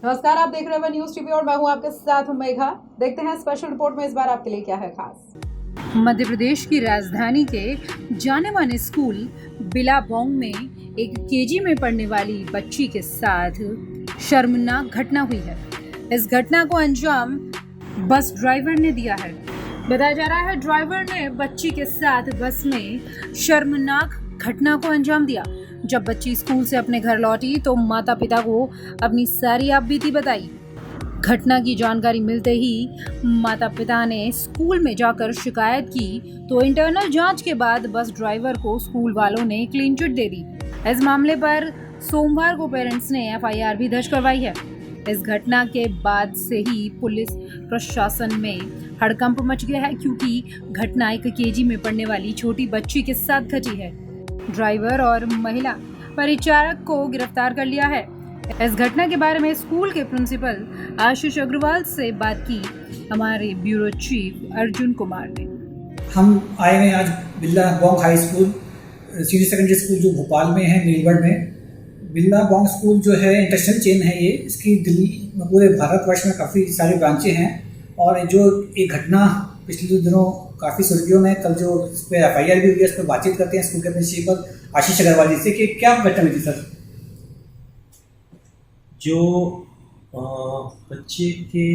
नमस्कार, आप देख रहे हैं न्यूज टीवी और मैं हूं आपके साथ मेघा। देखते हैं स्पेशल रिपोर्ट में इस बार आपके लिए क्या है खास। मध्य प्रदेश की राजधानी के जाने माने स्कूल बिलाबोंग में एक केजी में पढ़ने वाली बच्ची के साथ शर्मनाक घटना हुई है। इस घटना को अंजाम बस ड्राइवर ने दिया है। बताया जा रहा है ड्राइवर ने बच्ची के साथ बस में शर्मनाक घटना को अंजाम दिया। जब बच्ची स्कूल से अपने घर लौटी तो माता पिता को अपनी सारी आपबीती बताई। घटना की जानकारी मिलते ही माता पिता ने स्कूल में जाकर शिकायत की तो इंटरनल जांच के बाद बस ड्राइवर को स्कूल वालों ने क्लीन चिट दे दी। इस मामले पर सोमवार को पेरेंट्स ने एफआईआर भी दर्ज करवाई है। इस घटना के बाद से ही पुलिस प्रशासन में हड़कंप मच गया है, क्योंकि घटना एक केजी में पढ़ने वाली छोटी बच्ची के साथ घटी है। ड्राइवर और महिला परिचारक को गिरफ्तार कर लिया है। इस घटना के बारे में स्कूल के प्रिंसिपल आशीष अग्रवाल से बात की हमारे ब्यूरो चीफ अर्जुन कुमार ने। हम आए हैं आज Billabong high school senior secondary school जो भोपाल में है, नीलगढ़ में। बिल्लाबोंग स्कूल जो है इंटरनेशनल चेन है। ये इसकी दिल्ली पूरे भारतवर्ष में काफ़ी सारे ब्रांचें हैं। और जो एक घटना पिछले दिनों काफ़ी सुर्खियों में, कल जो इस पर एफआईआर भी हुई है, इस पर बातचीत करते हैं स्कूल के प्रिंसिपल आशीष अग्रवाल जी से कि क्या घटना हुई थी सर। जो बच्चे के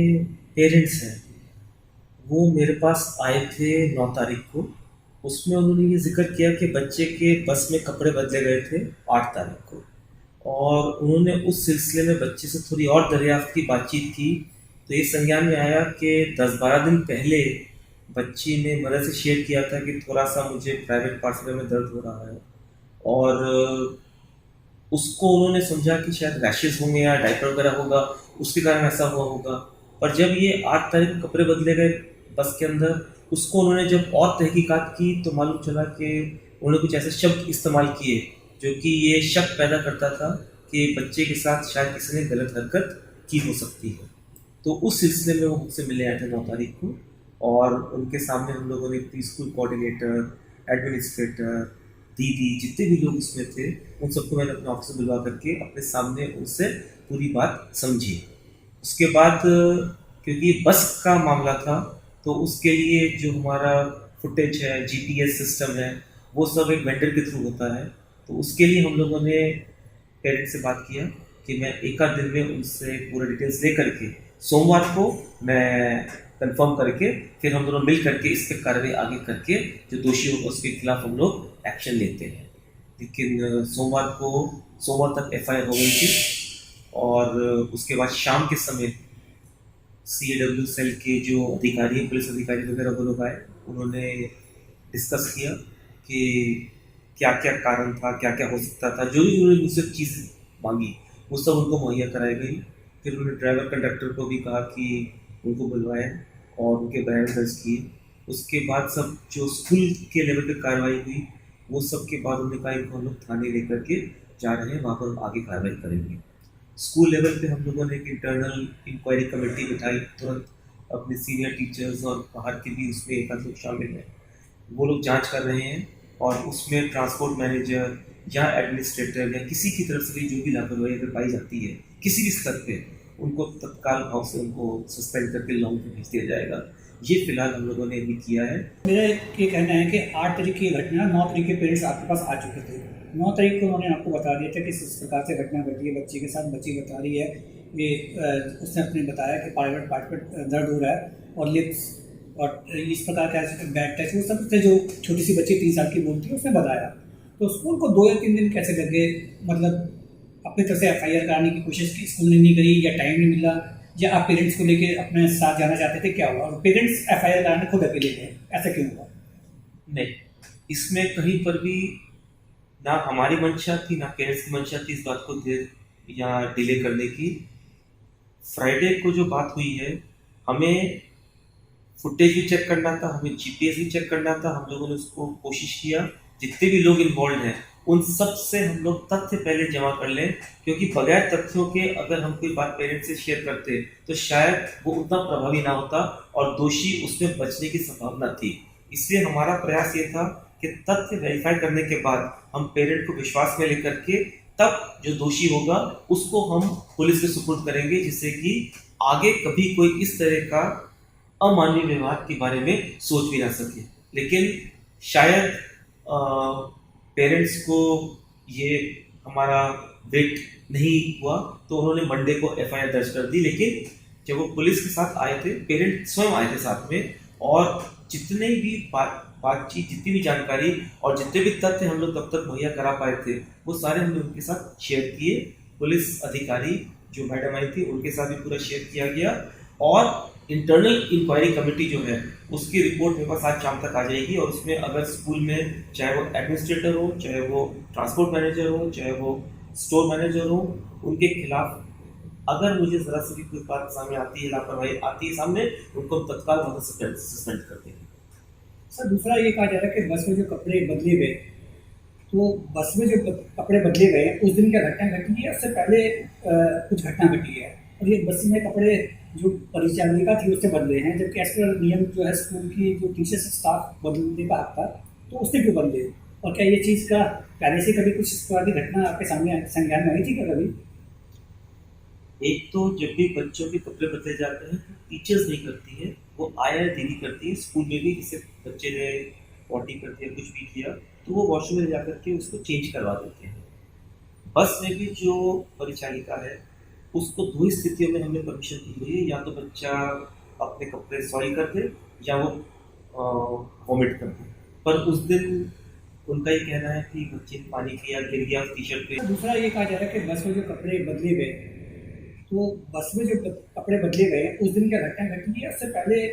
पेरेंट्स हैं वो मेरे पास आए थे 9 तारीख को। उसमें उन्होंने ये जिक्र किया कि बच्चे के बस में कपड़े बदले गए थे 8 तारीख को, और उन्होंने उस सिलसिले में बच्चे से थोड़ी और दरियाफ्त की बातचीत की तो ये संज्ञान में आया कि 10-12 दिन पहले बच्ची ने मदर से शेयर किया था कि थोड़ा सा मुझे प्राइवेट पार्ट्स में दर्द हो रहा है, और उसको उन्होंने समझा कि शायद रैशेस होंगे या डायपर वगैरह होगा, उसके कारण ऐसा हुआ होगा। पर जब ये 8 तारीख को कपड़े बदले गए बस के अंदर, उसको उन्होंने जब और तहकीकात की तो मालूम चला कि उन्होंने कुछ ऐसे शब्द इस्तेमाल किए जो कि ये शक पैदा करता था कि बच्चे के साथ शायद किसी ने गलत हरकत की हो सकती है। तो उस सिलसिले में वो मुझसे मिलने आए थे 9 तारीख को, और उनके सामने हम लोगों ने प्री स्कूल कोऑर्डिनेटर, एडमिनिस्ट्रेटर, दीदी, जितने भी लोग इसमें थे, उन सबको मैंने अपने ऑफिस में बुलवा करके अपने सामने उनसे पूरी बात समझी। उसके बाद क्योंकि बस का मामला था तो उसके लिए जो हमारा फुटेज है, जीपीएस सिस्टम है, वो सब एक वेंडर के थ्रू होता है। तो उसके लिए हम लोगों ने पेरेंट्स से बात किया कि मैं एक आध दिन में उनसे पूरा डिटेल्स ले करके सोमवार को मैं कंफर्म करके फिर हम दोनों मिल करके इस पर कार्रवाई आगे करके जो दोषी होगा उसके खिलाफ हम लोग एक्शन लेते हैं। लेकिन सोमवार तक एफआईआर हो गई थी, और उसके बाद शाम के समय CAW सेल के जो अधिकारी, पुलिस अधिकारी वगैरह वो लोग आए, उन्होंने डिस्कस किया कि क्या क्या कारण था, क्या क्या हो सकता था। जो भी उन्होंने मुझसे चीज़ मांगी वो सब उनको मुहैया कराई गई। फिर उन्होंने ड्राइवर कंडक्टर को भी कहा कि उनको बुलवाएं और उनके बयान दर्ज किए। उसके बाद सब जो स्कूल के लेवल पे कार्रवाई हुई वो सब के बाद उन्होंने कहा इनको हम लोग थाने लेकर के जा रहे हैं, वहाँ पर हम आगे कार्रवाई करेंगे। स्कूल लेवल पे हम लोगों ने एक इंटरनल इंक्वायरी कमेटी बिठाई, तुरंत अपने सीनियर टीचर्स और बाहर के भी उसमें एक लोग शामिल हैं, वो लोग जांच कर रहे हैं, और उसमें ट्रांसपोर्ट मैनेजर या एडमिनिस्ट्रेटर या किसी की तरफ से भी जो भी लापरवाही अगर पाई जाती है किसी भी स्तर पे, उनको तत्काल भाव से उनको सस्पेंड करके लॉन्ग पे भेज दिया जाएगा। ये फिलहाल हम लोगों ने अभी किया है। मेरा ये कहना है कि 8 तारीख की घटना, 9 तारीख के पेरेंट्स आपके पास आ चुके थे। 9 तारीख को उन्होंने आपको बता दिया था कि इस प्रकार से घटना घटी है बच्ची के साथ। बच्ची बता रही है ये उसने अपने बताया कि प्राइवेट पार्ट पर दर्द हो रहा है और लिप्स और इस प्रकार का बैड टच, वो सब से जो छोटी सी बच्ची 3 साल की बोलती है उसने बताया। तो स्कूल को 2 या 3 दिन कैसे लगे, मतलब अपनी तरफ से एफआईआर कराने की कोशिश की, स्कूल ने नहीं करी, या टाइम नहीं मिला, या आप पेरेंट्स को लेके अपने साथ जाना चाहते थे, क्या हुआ? और पेरेंट्स एफआईआर कराने खुद अकेले गए, ऐसा क्यों हुआ? नहीं, इसमें कहीं पर भी ना हमारी मंशा थी ना पेरेंट्स की मंशा थी इस बात को देर या डिले करने की। फ्राइडे को जो बात हुई है, हमें फुटेज भी चेक करना था, हमें जीपीएस भी चेक करना था। हम लोगों ने उसको कोशिश किया, जितने भी लोग इन्वॉल्व हैं उन सब से हम लोग तथ्य पहले जमा कर लें, क्योंकि बगैर तथ्यों के अगर हम कोई बात पेरेंट्स से शेयर करते तो शायद वो उतना प्रभावी ना होता और दोषी उसमें बचने की संभावना थी। इसलिए हमारा प्रयास ये था कि तथ्य वेरीफाई करने के बाद हम पेरेंट को विश्वास में लेकर के तब जो दोषी होगा उसको हम पुलिस के सुपुर्द करेंगे, जिससे कि आगे कभी कोई इस तरह का अमानवीय व्यवहार के बारे में सोच भी ना सके। लेकिन शायद पेरेंट्स को ये हमारा वेट नहीं हुआ, तो उन्होंने मंडे को एफआईआर दर्ज कर दी। लेकिन जब वो पुलिस के साथ आए थे, पेरेंट्स स्वयं आए थे साथ में, और जितने भी बातचीत, जितनी भी जानकारी और जितने भी तथ्य हम लोग तब तक मुहैया करा पाए थे, वो सारे हमने उनके साथ शेयर किए। पुलिस अधिकारी जो मैडम आई थी, उनके साथ भी पूरा शेयर किया गया, और इंटरनल इंक्वायरी कमेटी जो है उसकी रिपोर्ट मेरे पास आज शाम तक आ जाएगी। और उसमें अगर स्कूल में चाहे वो एडमिनिस्ट्रेटर हो, चाहे वो ट्रांसपोर्ट मैनेजर हो, चाहे वो स्टोर मैनेजर हो, उनके खिलाफ अगर मुझे ज़रा सी भी कोई बात सामने आती है, लापरवाही आती है सामने, उनको हम तत्काल वहाँ से सस्पेंड कर देंगे। सर, दूसरा ये कहा जा रहा है कि बस में जो कपड़े बदले गए, तो बस में जो कपड़े बदले गए उस दिन क्या घटना घटी है, उससे पहले कुछ घटना घटी है, और ये बस में कपड़े जो परिचालिका थी उससे बदले हैं, जबकि एज पर नियम जो है स्कूल की जो टीचर्स स्टाफ बदलने का हक था, तो उसने क्यों बदले? और क्या ये चीज़ का पहले से कभी कुछ इस प्रकार की घटना आपके सामने संज्ञान में आई थी क्या कभी? एक तो जब भी बच्चों के कपड़े बदले जाते हैं तो टीचर्स नहीं करती है, वो आया दीदी करती है। स्कूल में भी जैसे बच्चे ने पॉटी कर दिया, कुछ भी किया, तो वो वॉशरूम में जाकर के उसको चेंज करवा देते हैं। बस में भी जो परिचालिका है, उसको दो ही स्थितियों में हमने परमिशन दी हुई है, या तो बच्चा अपने कपड़े सॉरी कर दे, या वो वॉमिट कर दे। पर उस दिन उनका ये कहना है कि बच्चे ने पानी पिया, गिर गया टी शर्ट पे। दूसरा ये कहा जा रहा है कि बस में जो कपड़े बदले गए, तो बस में जो कपड़े बदले गए उस दिन क्या घटना घटी है, उससे पहले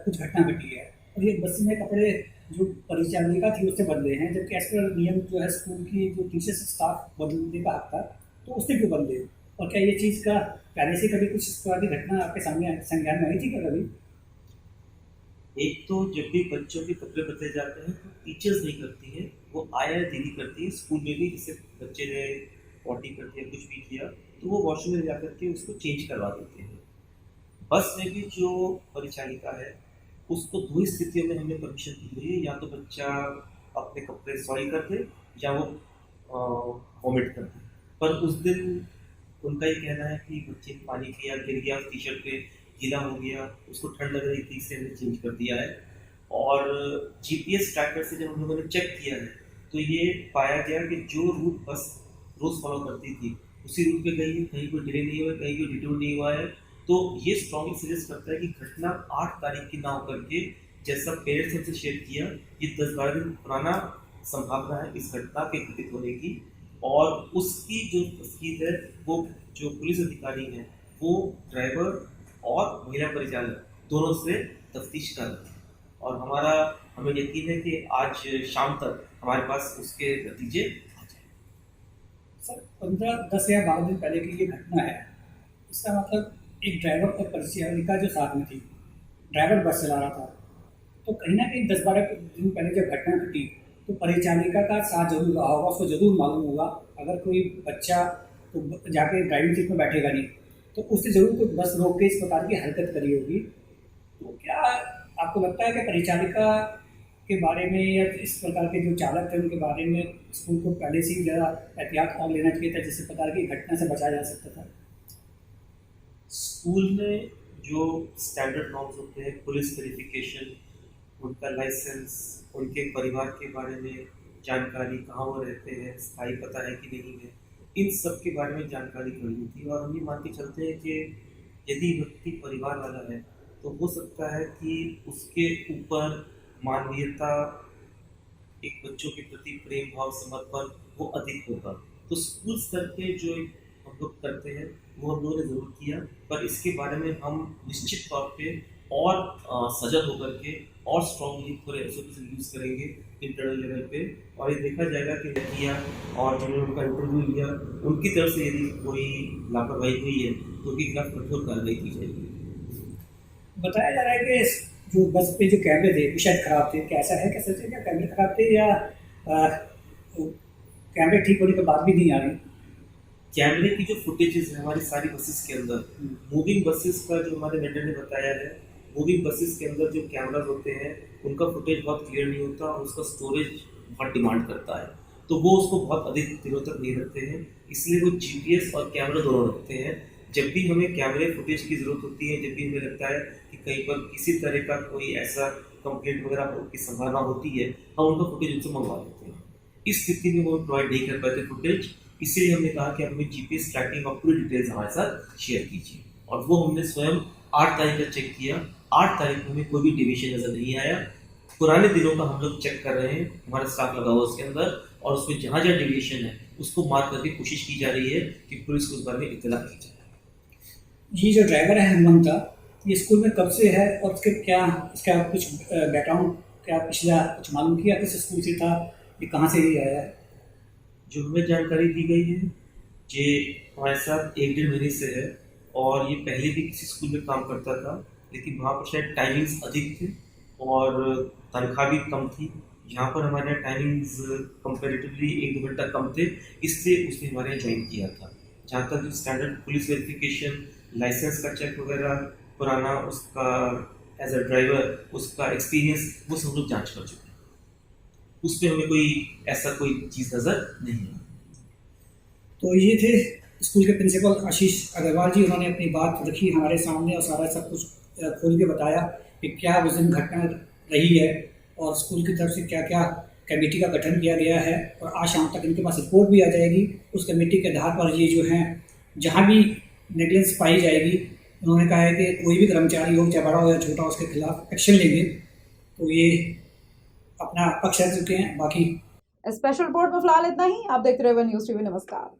कुछ घटना घटी है, और ये बस में कपड़े जो परिचालिका थी उससे बदले हैं, जबकि एज पर नियम जो है स्कूल की जो टीचर्स स्टाफ बदलने का हक था, तो उसने क्यों बदले? और क्या ये चीज़ का पहले से कभी कुछ इस प्रकार की घटना आपके सामने संज्ञान में आई थी क्या कभी? एक तो जब भी बच्चों के कपड़े बदले जाते हैं तो टीचर्स नहीं करती है, वो आया दीदी करती है। स्कूल में भी जैसे बच्चे ने पॉटी कर दिया, कुछ भी किया, तो वो वॉशरूम में जाकर के उसको चेंज करवा देते हैं। बस में भी जो परिचालिका है, उसको दो ही स्थितियों में हमने परमिशन दी हुई है, या तो बच्चा अपने कपड़े सॉरी कर दे, या वो वॉमिट कर दे। पर उस दिन उनका ये कहना है कि बच्चे ने पानी पिया, गिर गया, टी शर्ट पे गीला हो गया, उसको ठंड लग रही थी, इससे हमने चेंज कर दिया है। और जीपीएस ट्रैकर से जब हम लोगों ने चेक किया है, तो ये पाया गया कि जो रूट बस रोज़ फॉलो करती थी उसी रूट पे गई है, कहीं कोई डिले नहीं हुआ है, कहीं कोई डिटूर नहीं हुआ है। तो ये स्ट्रॉन्गली सजेस्ट करता है कि घटना 8 तारीख की ना होकर के, जैसा पेरेंट्स हमसे शेयर किया, ये 10-12 दिन पुराना संभावना है इस घटना के घटित होने की। और उसकी जो तस्कीर है, वो जो पुलिस अधिकारी हैं, वो ड्राइवर और महिला परिचालक दोनों से तफ्तीश कर रहे हैं, और हमें यकीन है कि आज शाम तक हमारे पास उसके नतीजे आ जाएंगे। सर, 10 या 12 दिन पहले की ये घटना है, इसका मतलब एक ड्राइवर और परिचालिका जो साथ में थी, ड्राइवर बस चला रहा था, तो कहीं ना कहीं 10-12 दिन पहले जब घटना घटी, तो परिचालिका का साथ जरूर रहा होगा, उसको जरूर मालूम होगा। अगर कोई बच्चा तो जाके ड्राइविंग सीट में बैठेगा नहीं, तो उससे जरूर कोई बस रोक के इस प्रकार की हरकत करी होगी। तो क्या आपको लगता है कि परिचालिका के बारे में या इस प्रकार के जो चालक थे उनके बारे में स्कूल को पहले से ही ज़्यादा एहतियात और लेना चाहिए था, जिस प्रकार की घटना से बचाया जा सकता था? स्कूल में जो स्टैंडर्ड नॉर्म्स होते हैं, पुलिस वेरिफिकेशन, उनका लाइसेंस, उनके परिवार के बारे में जानकारी, कहाँ वो रहते हैं, स्थायी पता है कि नहीं है, इन सब के बारे में जानकारी करनी थी। और हम ये मान के चलते हैं कि यदि व्यक्ति परिवार वाला है, तो हो सकता है कि उसके ऊपर मानवीयता, एक बच्चों के प्रति प्रेम भाव, समर्पण वो अधिक होगा। तो स्कूल स्तर पे जो हम लोग करते हैं वो हम लोगों ने ज़रूर किया, पर इसके बारे में हम निश्चित तौर पे और सजग होकर के और स्ट्रॉन्गली पूरे एसओपी यूज़ करेंगे इंटरनल लेवल पे। और ये देखा जाएगा कि किया और जिन्होंने उनका इंटरव्यू लिया, उनकी तरफ से यदि कोई लापरवाही हुई है तो उनके खिलाफ कठोर कार्रवाई की जाएगी। बताया जा रहा है कि जो बस पे जो कैमरे थे वो शायद ख़राब थे, क्या ऐसा है? क्या सच है? क्या कैमरे ख़राब थे, या कैमरे ठीक होने के बाद भी नहीं आ रहे? कैमरे की जो फुटेजेस है हमारी सारी बसेस के अंदर, मूविंग बसेस का जो हमारे वेंडर ने बताया है, मूविंग बसेस के अंदर जो कैमराज होते हैं उनका फुटेज बहुत क्लियर नहीं होता और उसका स्टोरेज बहुत डिमांड करता है। तो वो उसको बहुत अधिक दिनों तक नहीं रखते हैं, इसलिए वो जीपीएस और कैमरा दोनों रखते हैं। जब भी हमें कैमरे फुटेज की ज़रूरत होती है, जब भी हमें लगता है कि कहीं पर किसी तरह का कोई ऐसा कंप्लेंट वगैरह की संभावना होती है, हम उनका फुटेज उनसे मंगवा लेते हैं। इस स्थिति में वो प्रोवाइड नहीं कर पाते फुटेज, इसीलिए हमने कहा कि हमें जीपीएस ट्रैकिंग और पूरी डिटेल्स हमारे साथ शेयर कीजिए, और वो हमने स्वयं 8 तारीख का चेक किया। 8 तारीख को हमें कोई भी डिविएशन नज़र नहीं आया। पुराने दिनों का हम लोग चेक कर रहे हैं, हमारा स्टाफ लगा हुआ उसके अंदर, और उसमें जहाँ जहाँ डिविएशन है उसको मार्क करके कोशिश की जा रही है कि पुलिस को उस बारे में इत्तला की जाए। ये जो ड्राइवर है हनुमंता, ये स्कूल में कब से है और इसका कुछ बैकग्राउंड क्या पिछला कुछ मालूम किया, किस स्कूल से था, ये कहाँ से भी आया है? जो हमें जानकारी दी गई है, ये हमारे साथ 1-1.5 महीने से है, और ये पहले भी किसी स्कूल में काम करता था, लेकिन वहाँ पर शायद टाइमिंग्स अधिक थे और तनख्वाह भी कम थी। यहाँ पर हमारे यहाँ टाइमिंग्स कंपेरेटिवली 1-2 घंटा कम थे, इसलिए उसने हमारे यहाँ ज्वाइन किया था। जहाँ तक जो स्टैंडर्ड पुलिस वेरिफिकेशन, लाइसेंस का चेक वगैरह, पुराना उसका एज अ ड्राइवर उसका एक्सपीरियंस, वो सब लोग जांच कर चुके हैं। उसमें हमें कोई ऐसा कोई चीज़ नज़र नहीं है। तो ये थे स्कूल के प्रिंसिपल आशीष अग्रवाल जी। उन्होंने अपनी बात रखी हमारे सामने और सारा सब कुछ खोल के बताया कि क्या उस दिन घटना रही है और स्कूल की तरफ से क्या क्या कमेटी का गठन किया गया है, और आज शाम तक इनके पास रिपोर्ट भी आ जाएगी। उस कमेटी के आधार पर ये जो हैं जहाँ भी नेगलेंस पाई जाएगी, उन्होंने कहा है कि कोई भी कर्मचारी हो, चाहे बड़ा हो या छोटा, उसके खिलाफ एक्शन लेंगे। तो ये अपना पक्ष रख चुके हैं। बाकी स्पेशल रिपोर्ट में फिलहाल इतना ही। आप देखते रहे न्यूज़ टीवी। नमस्कार।